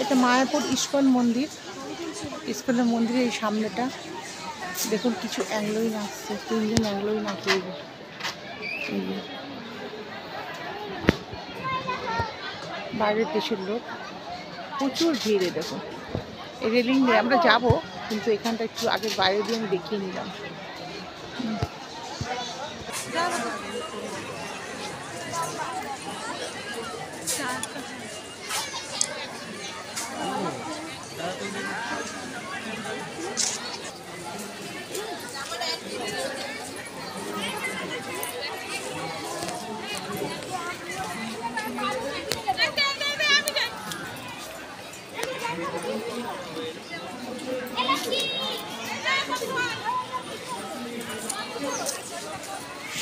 এটা মায়াপুর ইস্কন মন্দির। ইস্কনের মন্দিরের এই সামনেটা দেখুন, কিছু অ্যাংলোইন আসছে, 3 জন অ্যাংলোইন আছে। বাইরের দেশের লোক, প্রচুর ভিড়। দেখুন এই রেলিং দিয়ে আমরা যাব, কিন্তু এখানটা একটু আগে বাইরে দিয়ে আমি দেখিয়ে নিলাম।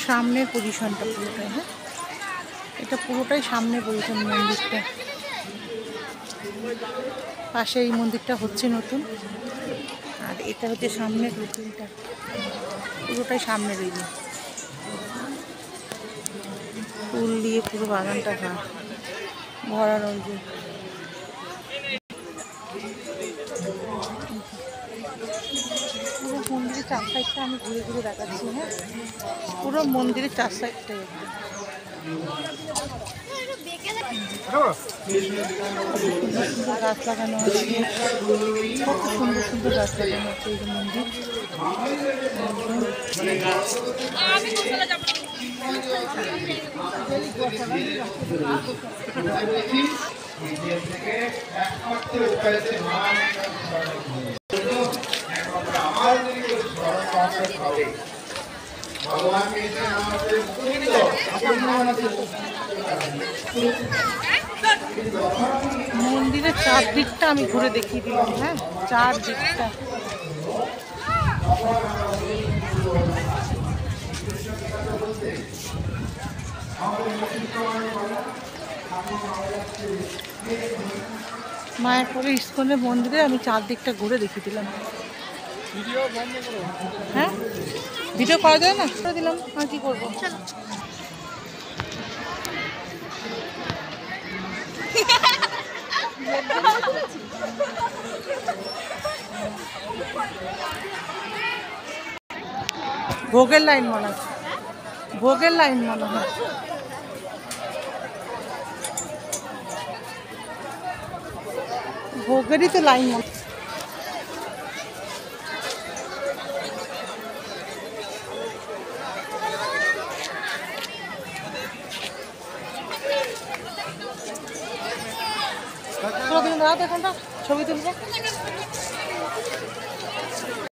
সামনের পজিশনটা পুরোটাই, হ্যাঁ এটা পুরোটাই সামনের পজিশন মন্দিরটা। পাশে এই মন্দিরটা হচ্ছে নতুন, আর এটা হচ্ছে সামনের রুটিনটা, পুরোটাই সামনের। ওই যে ফুল দিয়ে পুরো বাগানটা ভরার। ওই যে পুরো মন্দিরের 4 সাইডটা আমি ঘুরে ঘুরে দেখাচ্ছি। হ্যাঁ, পুরো মন্দিরের 4 সাইডটাই সুন্দর সুন্দর গাছ লাগানো আছে, কত সুন্দর সুন্দর গাছ লাগানো আছে এই যে মন্দির। মন্দিরের চারদিকটা আমি ঘুরে দেখিয়ে দিলাম। হ্যাঁ, চারদিকটা। মায়াপুরের ইস্কনের মন্দিরে আমি চারদিকটা ঘুরে দেখিয়ে দিলাম। হ্যাঁ, ভিডিও করা যায় না, করে দিলাম। আর কি করবো, ভোগের লাইন মনে হয়, ভোগের লাইন মনে হয়। ভোগেরই তো লাইন মনে। এখানটা ছবি তুলবো।